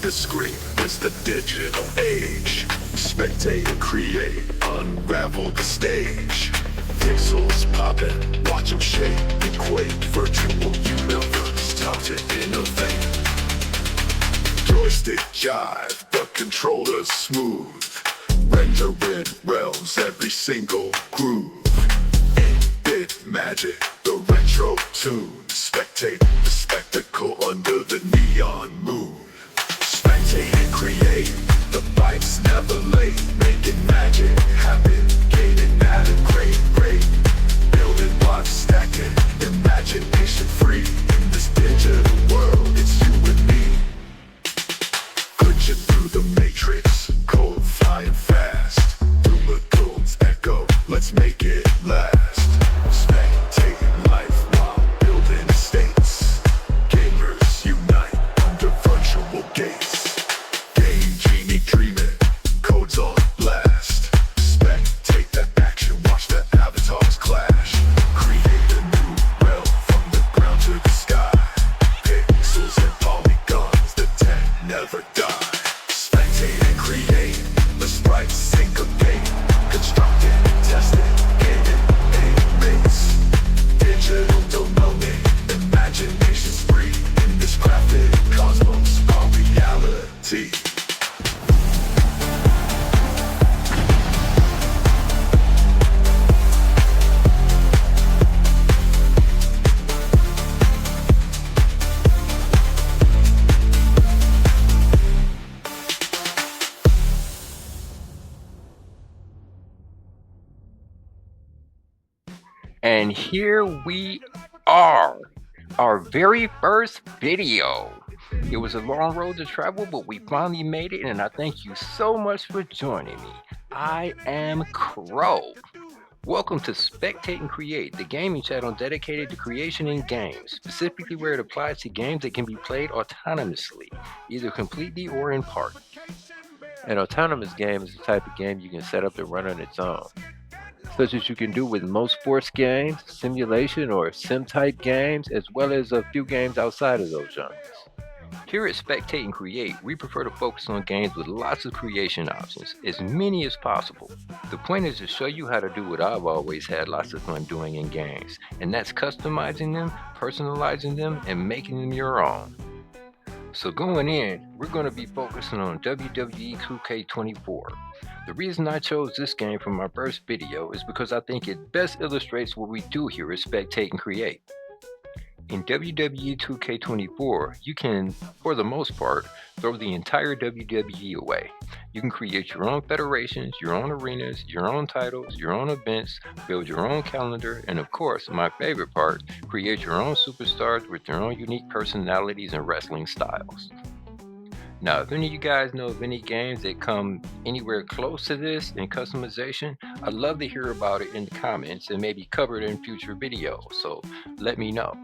the screen, it's the digital age. Spectate and create, unravel the stage. Pixels poppin', watch them shake and quake. Virtual universe, time to innovate. Joystick jive, the controller's smooth. Rendering realms, every single groove. 8-bit magic, the retro tune. Spectate the spectacle under the neon moon. Spectate and create, the bite's never late. Making magic happen, gaining at a great rate. Building blocks, stacking, imagination free. In this digital world, it's you and me. Glitching through the matrix, code flying fast. Doom lagoons echo, let's make it last. Spectating life while building estates. Gamers unite under virtual gates. Game genie dreaming, codes on blast. Spectate that action, watch the avatars clash. Create a new realm from the ground to the sky. Pixels and polygons, the tech never die. Spectate and create, the sprites syncopate. Constructing and testing, gaining mates. Digital domain, imagination's free. In this crafted cosmos, our reality. And here we are, our very first video. It was a long road to travel, but we finally made it, and I thank you so much for joining me. I am Crow. Welcome to Spectate and Create, the gaming channel dedicated to creation in games, specifically where it applies to games that can be played autonomously, either completely or in part. An autonomous game is the type of game you can set up to run on its own, such as you can do with most sports games, simulation or sim-type games, as well as a few games outside of those genres. Here at Spectate and Create, we prefer to focus on games with lots of creation options, as many as possible. The point is to show you how to do what I've always had lots of fun doing in games, and that's customizing them, personalizing them, and making them your own. So going in, we're going to be focusing on WWE2K24. The reason I chose this game for my first video is because I think it best illustrates what we do here at Spectate and Create. In WWE2K24, you can, for the most part, throw the entire WWE away. You can create your own federations, your own arenas, your own titles, your own events, build your own calendar, and of course, my favorite part, create your own superstars with their own unique personalities and wrestling styles. Now, if any of you guys know of any games that come anywhere close to this in customization, I'd love to hear about it in the comments and maybe cover it in future videos, so let me know.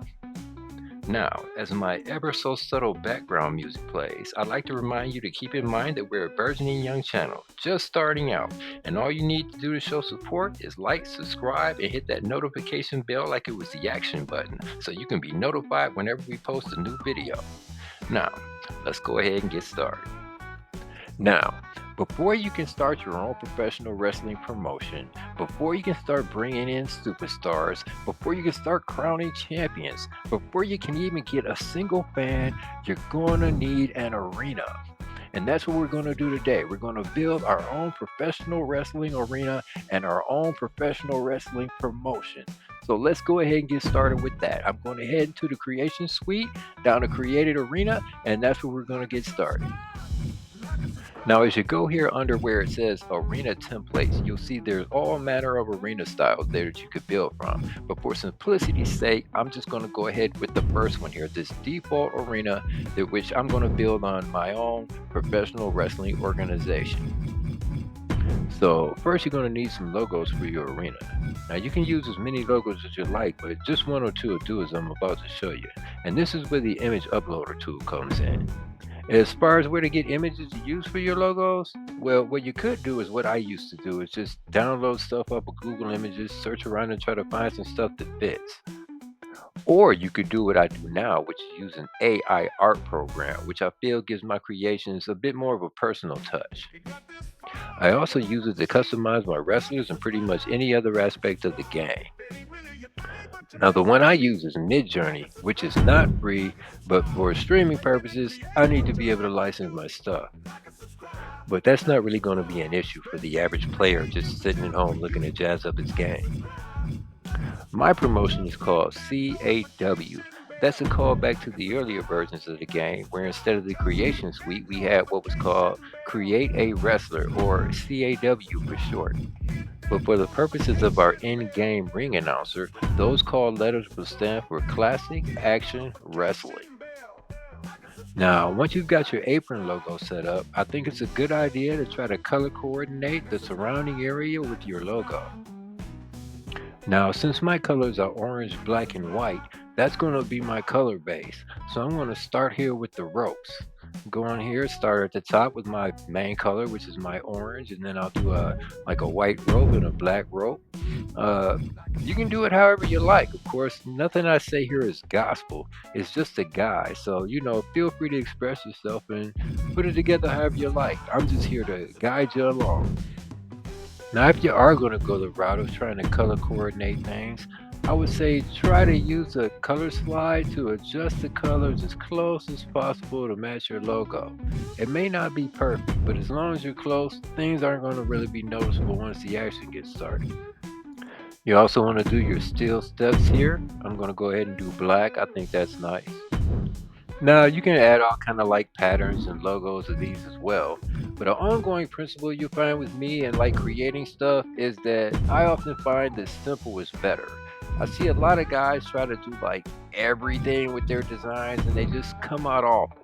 Now, as my ever so subtle background music plays, I'd like to remind you to keep in mind that we're a burgeoning young channel, just starting out, and all you need to do to show support is like, subscribe, and hit that notification bell like it was the action button, so you can be notified whenever we post a new video. Now, let's go ahead and get started. Now, before you can start your own professional wrestling promotion, before you can start bringing in superstars, before you can start crowning champions, before you can even get a single fan, you're going to need an arena. And that's what we're going to do today. We're going to build our own professional wrestling arena and our own professional wrestling promotion. So let's go ahead and get started with that. I'm going to head into the creation suite, down to created arena, and that's where we're going to get started. Now, as you go here under where it says arena templates, you'll see there's all manner of arena styles there that you could build from. But for simplicity's sake, I'm just going to go ahead with the first one here, this default arena, which I'm going to build on my own professional wrestling organization. So first you're going to need some logos for your arena. Now you can use as many logos as you like, but just one or two will do as I'm about to show you. And this is where the image uploader tool comes in. As far as where to get images to use for your logos, well, what you could do is what I used to do, is just download stuff up with Google Images, search around and try to find some stuff that fits. Or you could do what I do now, which is use an AI art program, which I feel gives my creations a bit more of a personal touch. I also use it to customize my wrestlers and pretty much any other aspect of the game. Now, the one I use is Midjourney, which is not free, but for streaming purposes, I need to be able to license my stuff. But that's not really going to be an issue for the average player just sitting at home looking to jazz up his game. My promotion is called CAW. That's a callback to the earlier versions of the game, where instead of the creation suite, we had what was called Create a Wrestler, or CAW for short. But for the purposes of our in-game ring announcer, those call letters will stand for Classic Action Wrestling. Now, once you've got your apron logo set up, I think it's a good idea to try to color coordinate the surrounding area with your logo. Now, since my colors are orange, black, and white, that's going to be my color base. So I'm going to start here with the ropes. Go on here, start at the top with my main color, which is my orange, and then I'll do a white rope and a black rope. You can do it however you like. Of course, nothing I say here is gospel. It's just a guide. So, feel free to express yourself and put it together however you like. I'm just here to guide you along. Now, if you are going to go the route of trying to color coordinate things, I would say try to use a color slide to adjust the colors as close as possible to match your logo. It may not be perfect, but as long as you're close, things aren't going to really be noticeable once the action gets started. You also want to do your steel steps here. I'm going to go ahead and do black. I think that's nice. Now, you can add all kind of patterns and logos of these as well. But an ongoing principle you find with me and creating stuff is that I often find that simple is better. I see a lot of guys try to do everything with their designs and they just come out awful.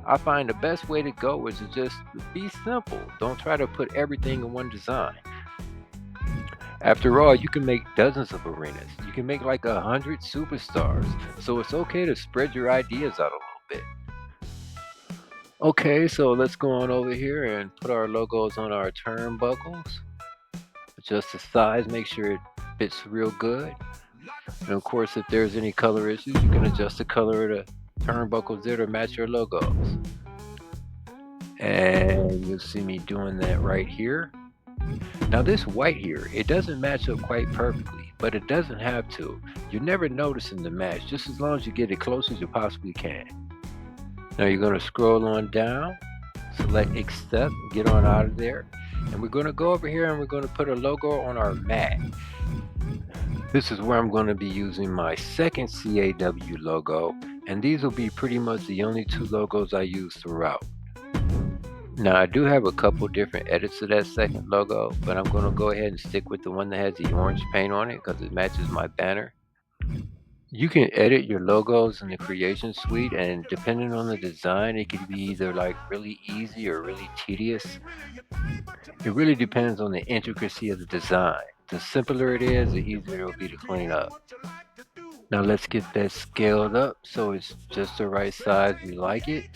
I find the best way to go is to just be simple. Don't try to put everything in one design. After all, you can make dozens of arenas. You can make 100 superstars. So it's okay to spread your ideas out a little bit. Okay, so let's go on over here and put our logos on our turnbuckles. Adjust the size, make sure it fits real good. And of course, if there's any color issues, you can adjust the color of the turnbuckles there to match your logos. And you'll see me doing that right here. Now this white here, it doesn't match up quite perfectly, but it doesn't have to. You're never noticing the match, just as long as you get it close as you possibly can. Now you're going to scroll on down, select accept, get on out of there. And we're going to go over here and we're going to put a logo on our mat. This is where I'm going to be using my second CAW logo, and these will be pretty much the only two logos I use throughout. Now I do have a couple different edits to that second logo, but I'm going to go ahead and stick with the one that has the orange paint on it because it matches my banner. You can edit your logos in the creation suite, and depending on the design, it can be either really easy or really tedious. It really depends on the intricacy of the design. The simpler it is, the easier it will be to clean up. Now let's get that scaled up so it's just the right size we like it.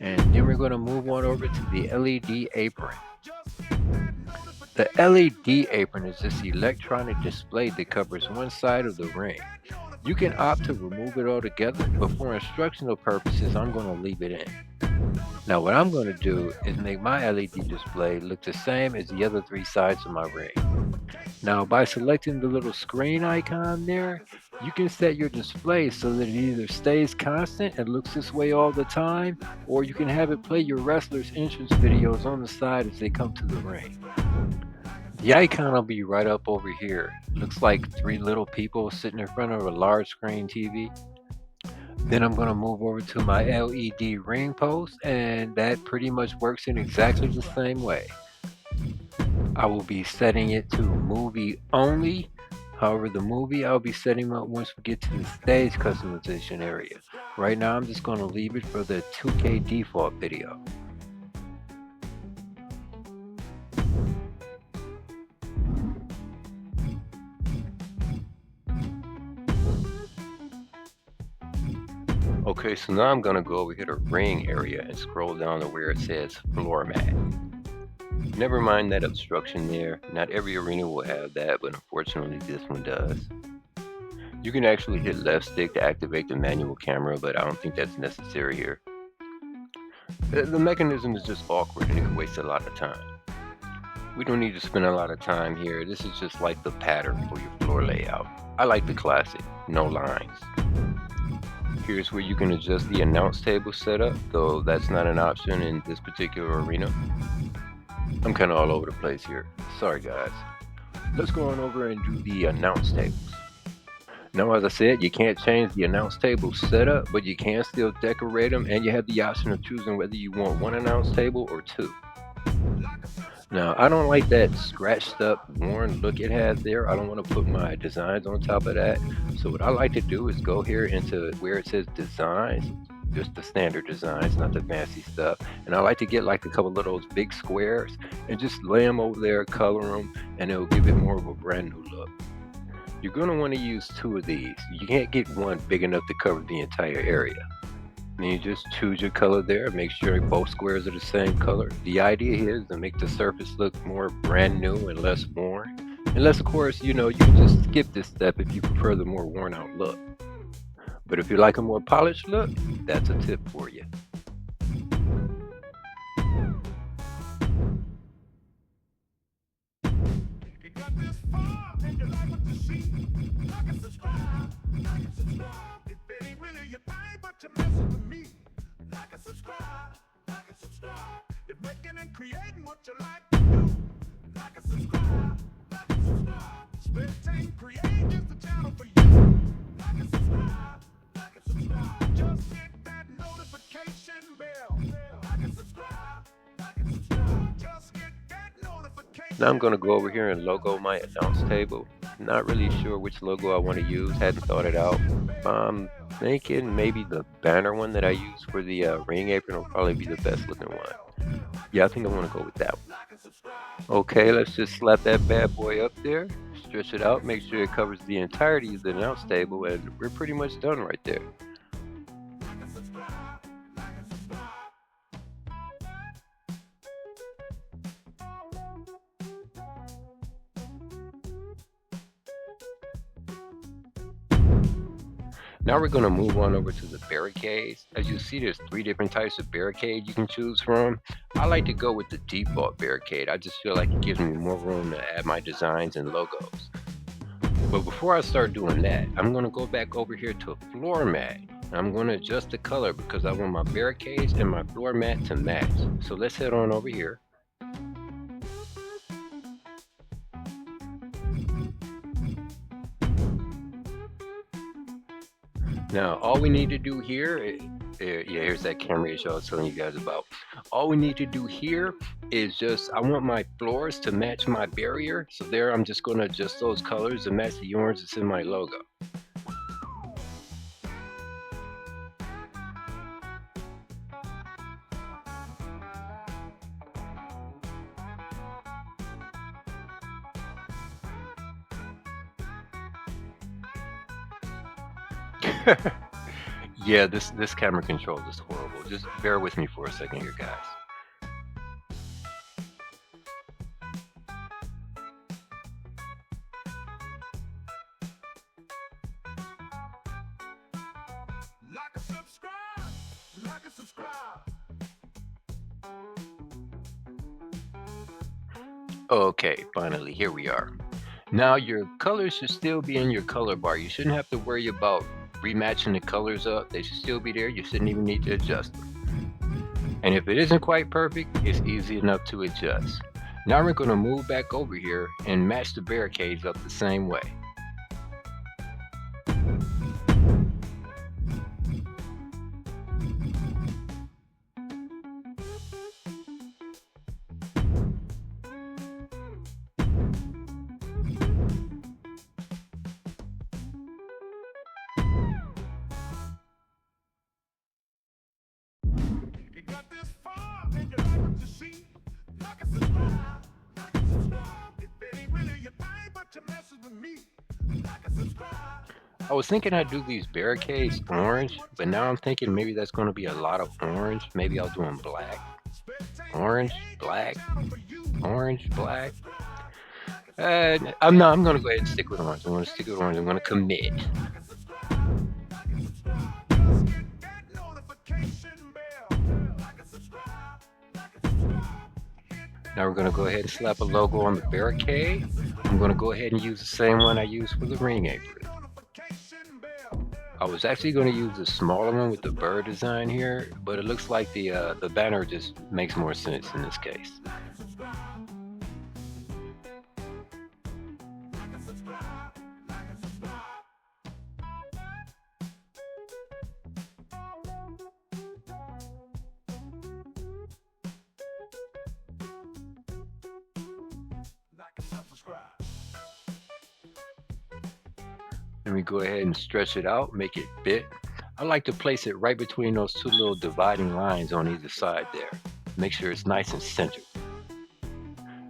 And then we're going to move on over to the LED apron. The LED apron is this electronic display that covers one side of the ring. You can opt to remove it altogether, but for instructional purposes, I'm going to leave it in. Now what I'm going to do is make my LED display look the same as the other three sides of my ring. Now by selecting the little screen icon there, you can set your display so that it either stays constant and looks this way all the time, or you can have it play your wrestlers' entrance videos on the side as they come to the ring. The icon will be right up over here. Looks like three little people sitting in front of a large screen TV. Then I'm going to move over to my LED ring post, and that pretty much works in exactly the same way. I will be setting it to movie only. However, the movie I'll be setting up once we get to the stage customization area. Right now I'm just going to leave it for the 2K default video. Okay, so now I'm going to go over here to ring area and scroll down to where it says floor mat. Never mind that obstruction there. Not every arena will have that, but unfortunately this one does. You can actually hit left stick to activate the manual camera, but I don't think that's necessary here. The mechanism is just awkward and it can waste a lot of time. We don't need to spend a lot of time here. This is just like the pattern for your floor layout. I like the classic, no lines. Here's where you can adjust the announce table setup, though that's not an option in this particular arena. I'm kind of all over the place here. Sorry guys. Let's go on over and do the announce tables. Now, as I said, you can't change the announce table setup, but you can still decorate them, and you have the option of choosing whether you want one announce table or two. Now, I don't like that scratched up, worn look it has there. I don't want to put my designs on top of that. So what I like to do is go here into where it says designs, just the standard designs, not the fancy stuff. And I like to get like a couple of those big squares and just lay them over there, color them, and it'll give it more of a brand new look. You're going to want to use two of these. You can't get one big enough to cover the entire area. And you just choose your color there. Make sure both squares are the same color. The idea here is to make the surface look more brand new and less worn. Unless, of course, you can just skip this step if you prefer the more worn out look. But if you like a more polished look, that's a tip for you. If making and creating what you like to do, like and subscribe, Spectate, create is the channel for you. Like and subscribe, just hit that notification bell. Like and subscribe, just hit that notification. Now I'm going to go over here and logo my announce table. Not really sure which logo I want to use, hadn't thought it out. I'm thinking maybe the banner one that I use for the ring apron will probably be the best looking one. Yeah, I think I want to go with that one. Okay, let's just slap that bad boy up there, stretch it out, make sure it covers the entirety of the announce table, and we're pretty much done right there. Now we're going to move on over to the barricades. As you see, there's 3 different types of barricade you can choose from. I like to go with the default barricade. I just feel like it gives me more room to add my designs and logos. But before I start doing that, I'm going to go back over here to floor mat. I'm going to adjust the color because I want my barricades and my floor mat to match. So let's head on over here. Now, all we need to do here, here's that camera issue I was telling you guys about. All we need to do here is I want my floors to match my barrier. So there, I'm just going to adjust those colors to match the orange that's in my logo. Yeah, this camera control is horrible. Just bear with me for a second here, guys. Like and subscribe. Okay, finally, here we are. Now your colors should still be in your color bar. You shouldn't have to worry about rematching the colors up. They should still be there. You shouldn't even need to adjust them. And if it isn't quite perfect, it's easy enough to adjust. Now we're going to move back over here and match the barricades up the same way. I was thinking I'd do these barricades orange, but now I'm thinking maybe that's going to be a lot of orange. Maybe I'll do them black. Orange, black, orange, black. I'm not. I'm gonna go ahead and stick with orange. I'm gonna stick with orange. I'm gonna commit. Now we're gonna go ahead and slap a logo on the barricade. I'm gonna go ahead and use the same one I used for the ring apron. I was actually going to use the smaller one with the bird design here, but it looks like the banner just makes more sense in this case. Let me go ahead and stretch it out, make it fit. I like to place it right between those two little dividing lines on either side there. Make sure it's nice and centered.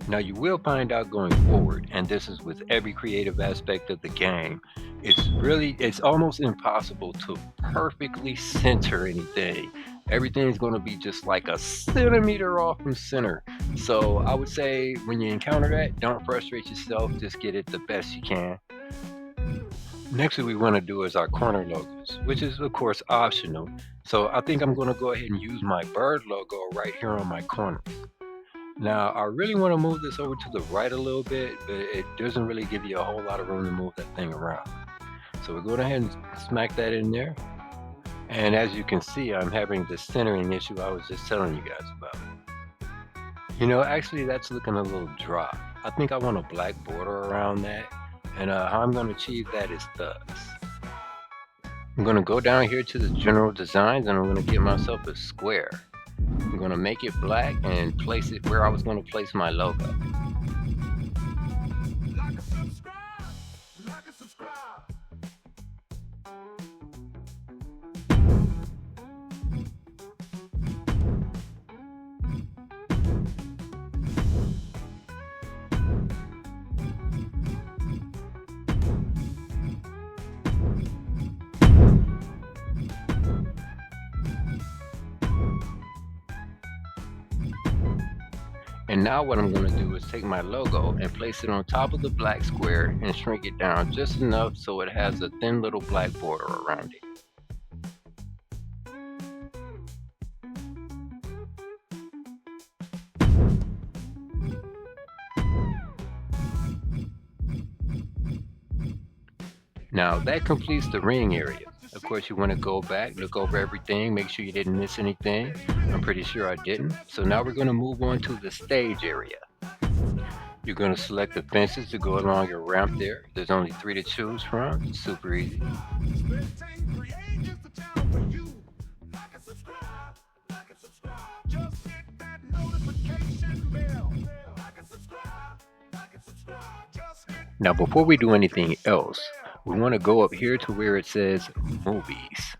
Now you will find out going forward, and this is with every creative aspect of the game, it's almost impossible to perfectly center anything. Everything's going to be just like a centimeter off from center. So I would say when you encounter that, don't frustrate yourself, just get it the best you can. Next thing we want to do is our corner logos, which is of course optional. So I think I'm going to go ahead and use my bird logo right here on my corner. Now I really want to move this over to the right a little bit, but it doesn't really give you a whole lot of room to move that thing around. So we're going ahead and smack that in there. And as you can see, I'm having the centering issue I was just telling you guys about. You know, actually that's looking a little dry. I think I want a black border around that. And how I'm going to achieve that is thus. I'm going to go down here to the general designs and I'm going to get myself a square. I'm going to make it black and place it where I was going to place my logo. And now what I'm going to do is take my logo and place it on top of the black square and shrink it down just enough so it has a thin little black border around it. Now that completes the ring area. Of course, you want to go back, look over everything, make sure you didn't miss anything. I'm pretty sure I didn't. So now we're going to move on to the stage area. You're going to select the fences to go along your ramp there. There's only 3 to choose from. It's super easy. Now before we do anything else, we want to go up here to where it says movies.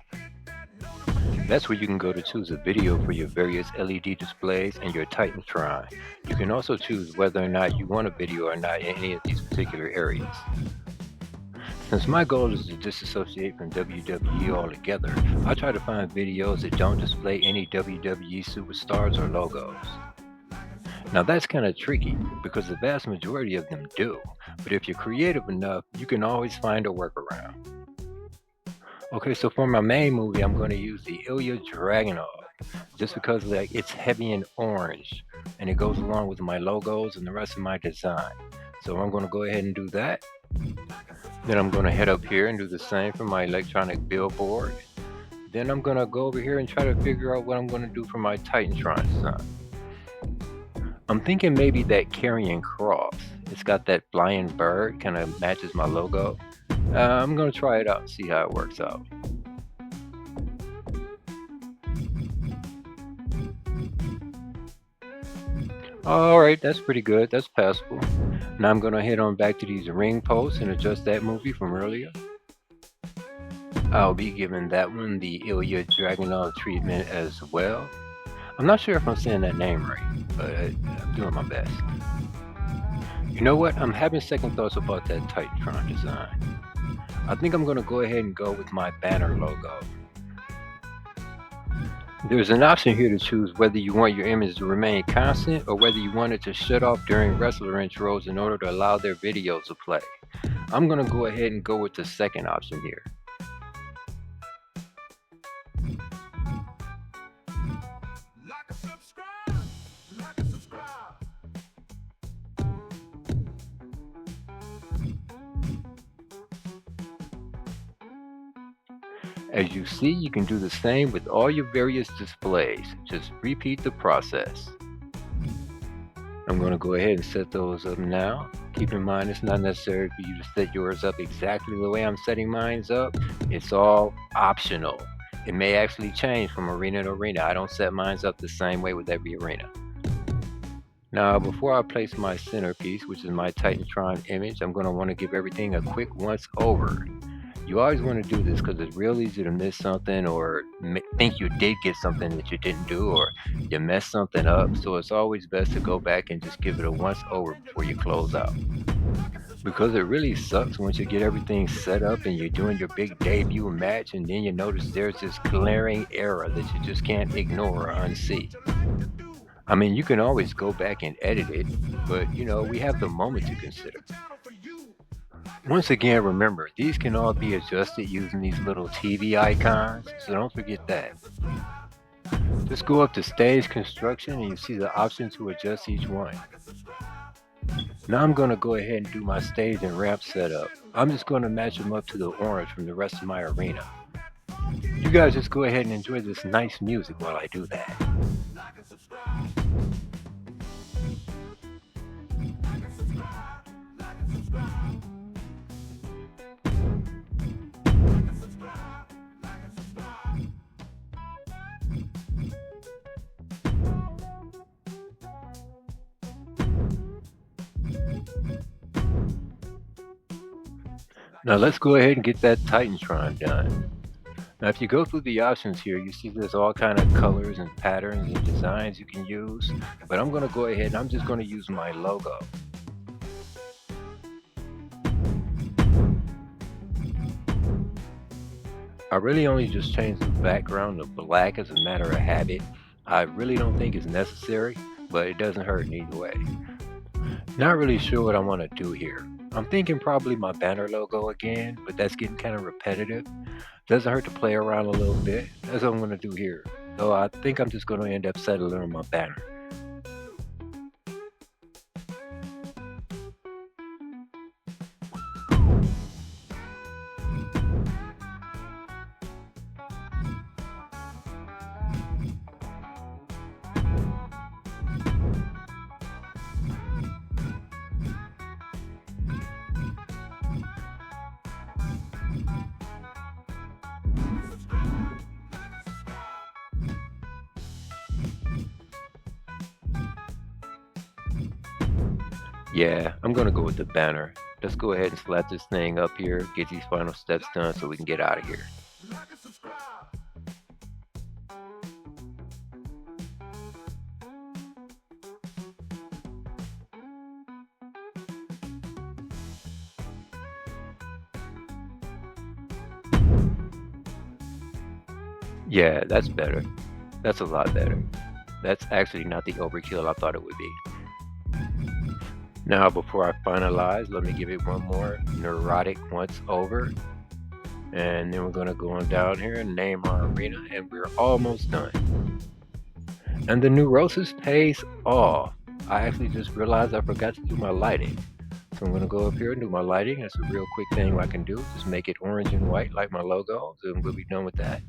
That's where you can go to choose a video for your various LED displays and your Titantron. You can also choose whether or not you want a video or not in any of these particular areas. Since my goal is to disassociate from WWE altogether, I try to find videos that don't display any WWE superstars or logos. Now that's kind of tricky because the vast majority of them do, but if you're creative enough, you can always find a workaround. Okay, so for my main movie, I'm going to use the Ilya Dragunov, just because it's heavy in orange, and it goes along with my logos and the rest of my design. So I'm going to go ahead and do that. Then I'm going to head up here and do the same for my electronic billboard. Then I'm going to go over here and try to figure out what I'm going to do for my Titantron design. I'm thinking maybe that carrying cross. It's got that flying bird, kind of matches my logo. I'm going to try it out and see how it works out. Alright, that's pretty good. That's passable. Now I'm going to head on back to these ring posts and adjust that movie from earlier. I'll be giving that one the Ilya Dragunov treatment as well. I'm not sure if I'm saying that name right, but I'm doing my best. You know what? I'm having second thoughts about that Titantron design. I think I'm going to go ahead and go with my banner logo. There's an option here to choose whether you want your image to remain constant or whether you want it to shut off during wrestler intros in order to allow their videos to play. I'm going to go ahead and go with the second option here. Like and subscribe. Like and subscribe. As you see, you can do the same with all your various displays. Just repeat the process. I'm going to go ahead and set those up now. Keep in mind, it's not necessary for you to set yours up exactly the way I'm setting mine up. It's all optional. It may actually change from arena to arena. I don't set mine up the same way with every arena. Now, before I place my centerpiece, which is my Titantron image, I'm going to want to give everything a quick once over. You always want to do this because it's real easy to miss something or think you did get something that you didn't do, or you messed something up. So it's always best to go back and just give it a once over before you close out. Because it really sucks once you get everything set up and you're doing your big debut match and then you notice there's this glaring error that you just can't ignore or unsee. I mean, you can always go back and edit it, but we have the moment to consider. Once again, remember, these can all be adjusted using these little TV icons, so don't forget that. Just go up to Stage Construction and you see the option to adjust each one. Now I'm going to go ahead and do my stage and ramp setup. I'm just going to match them up to the orange from the rest of my arena. You guys just go ahead and enjoy this nice music while I do that. Now let's go ahead and get that Titantron done. Now if you go through the options here, you see there's all kind of colors and patterns and designs you can use, but I'm going to go ahead and I'm just going to use my logo. I really only just changed the background to black as a matter of habit. I really don't think it's necessary, but it doesn't hurt in either way. Not really sure what I want to do here. I'm thinking probably my banner logo again, but that's getting kind of repetitive. Doesn't hurt to play around a little bit. That's what I'm going to do here. So I think I'm just going to end up settling on my banner. Yeah, I'm going to go with the banner. Let's go ahead and slap this thing up here, get these final steps done so we can get out of here. Yeah, that's better. That's a lot better. That's actually not the overkill I thought it would be. Now, before I finalize, let me give it one more neurotic once over. And then we're going to go on down here and name our arena, and we're almost done. And the neurosis pays off. I actually just realized I forgot to do my lighting. So I'm going to go up here and do my lighting. That's a real quick thing I can do. Just make it orange and white like my logo. So we'll be done with that.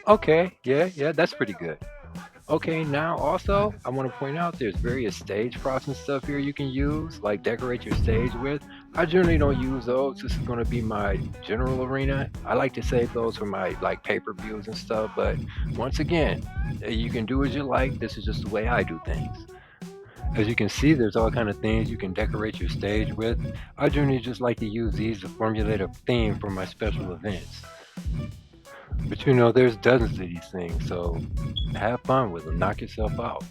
Okay, yeah, that's pretty good. Okay, now also, I want to point out there's various stage props and stuff here you can use, like decorate your stage with. I generally don't use those. This is going to be my general arena. I like to save those for my like pay-per-views and stuff, but once again, you can do as you like. This is just the way I do things. As you can see, there's all kind of things you can decorate your stage with. I generally just like to use these to formulate a theme for my special events. But you know, there's dozens of these things, so have fun with them. Knock yourself out.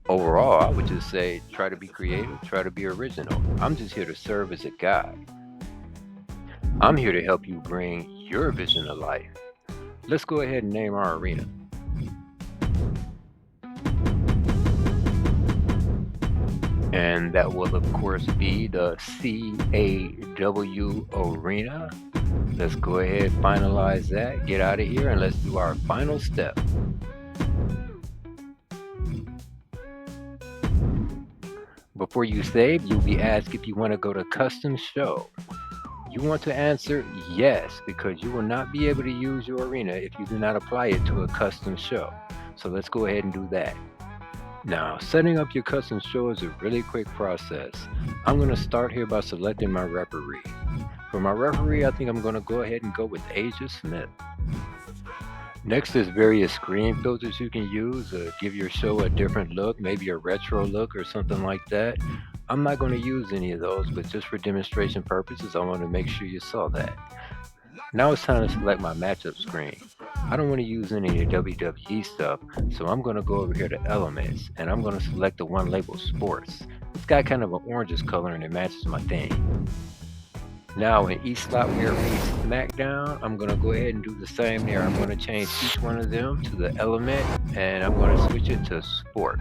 Overall, I would just say try to be creative, try to be original. I'm just here to serve as a guide. I'm here to help you bring your vision to life. Let's go ahead and name our arena. And that will, of course, be the CAW Arena. Let's go ahead, finalize that, get out of here, and let's do our final step. Before you save, you'll be asked if you want to go to custom show. You want to answer yes, because you will not be able to use your arena if you do not apply it to a custom show. So let's go ahead and do that. Now, setting up your custom show is a really quick process. I'm going to start here by selecting my referee. For my referee, I think I'm going to go ahead and go with Asia Smith. Next, there's various screen filters you can use to give your show a different look, maybe a retro look or something like that. I'm not going to use any of those, but just for demonstration purposes, I want to make sure you saw that. Now it's time to select my matchup screen. I don't want to use any of the WWE stuff, so I'm going to go over here to Elements, and I'm going to select the one labeled Sports. It's got kind of an orangish color and it matches my theme. Now in each slot where it reads SmackDown, I'm going to go ahead and do the same there. I'm going to change each one of them to the element, and I'm going to switch it to Sport.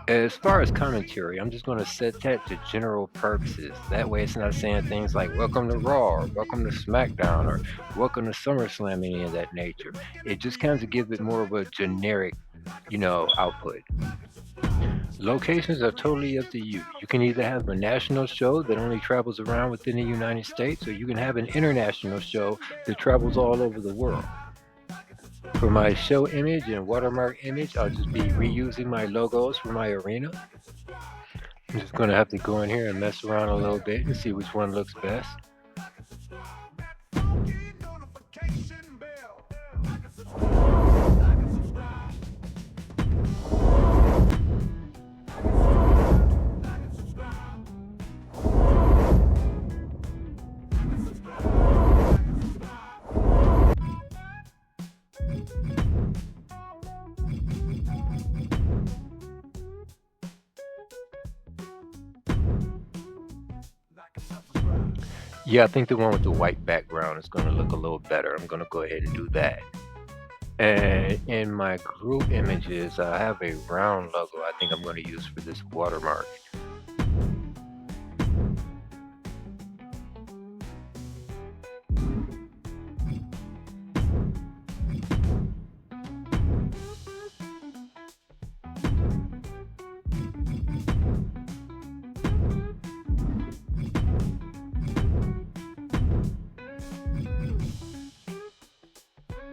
As far as commentary, I'm just going to set that to general purposes. That way it's not saying things like welcome to Raw or welcome to SmackDown or welcome to SummerSlam, any of that nature. It just kind of gives it more of a generic, output. Locations are totally up to you. You can either have a national show that only travels around within the United States, or you can have an international show that travels all over the world. For my show image and watermark image, I'll just be reusing my logos for my arena. I'm just going to have to go in here and mess around a little bit and see which one looks best. Yeah, I think the one with the white background is going to look a little better. I'm going to go ahead and do that. And in my group images, I have a round logo I think I'm going to use for this watermark.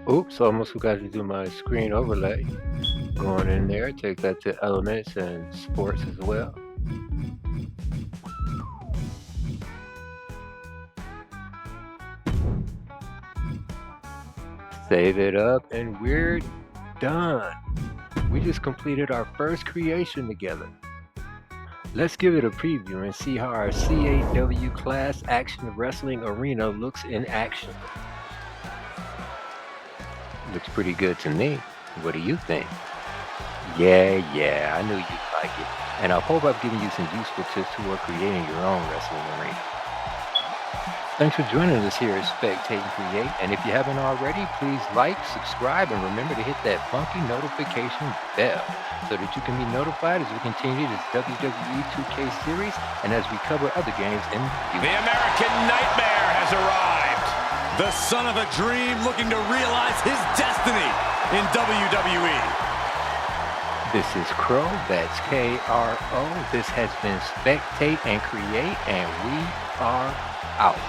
Oops, almost forgot to do my screen overlay. Going in there, take that to Elements and Sports as well. Save it up and we're done. We just completed our first creation together. Let's give it a preview and see how our CAW Class Action Wrestling Arena looks in action. Looks pretty good to me. What do you think? Yeah, I knew you'd like it. And I hope I've given you some useful tips toward creating your own wrestling arena. Thanks for joining us here at Spectate and Create. And if you haven't already, please like, subscribe, and remember to hit that funky notification bell so that you can be notified as we continue this WWE 2K series and as we cover other games in the future. The American Nightmare has arrived. The son of a dream looking to realize his destiny in WWE. This is Crow, that's K-R-O. This has been Spectate and Create, and we are out.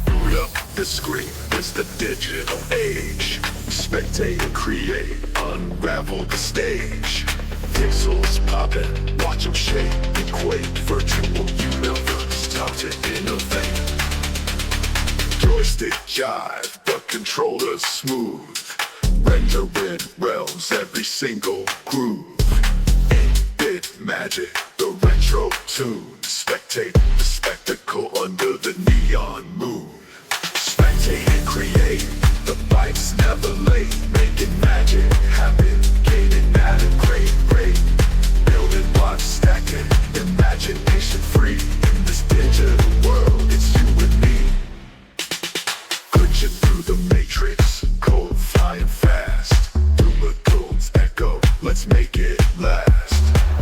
Boot up the screen, it's the digital age. Spectate and create, unravel the stage. Pixels poppin', watch them shake, equate, virtual universe, time to innovate. Joystick jive, the controller's smooth. Rendering realms, every single groove. 8-bit magic, the retro tune. Spectate the spectacle under the neon moon. Spectate and create, the bike's never late. Making magic happen, gaining adequate rate. Building blocks, stacking, imagination free. In this digital world, it's you and me. Glitching through the matrix, code flying fast. Through lagoons echo, let's make it last.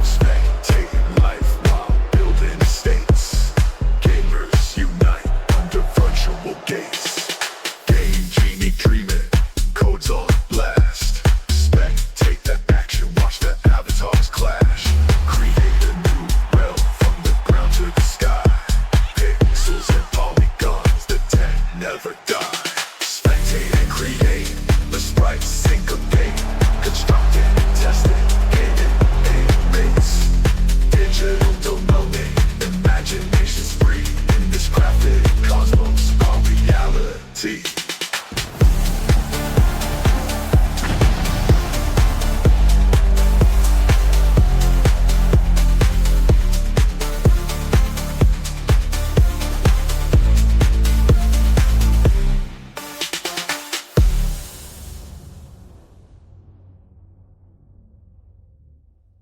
Spectating life while building estates. Gamers unite under virtual gates. Game genie dreaming, codes on blast. Spectate that action, watch the avatars clash. Create a new realm from the ground to the sky. Pixels and polygons, the tech never dies.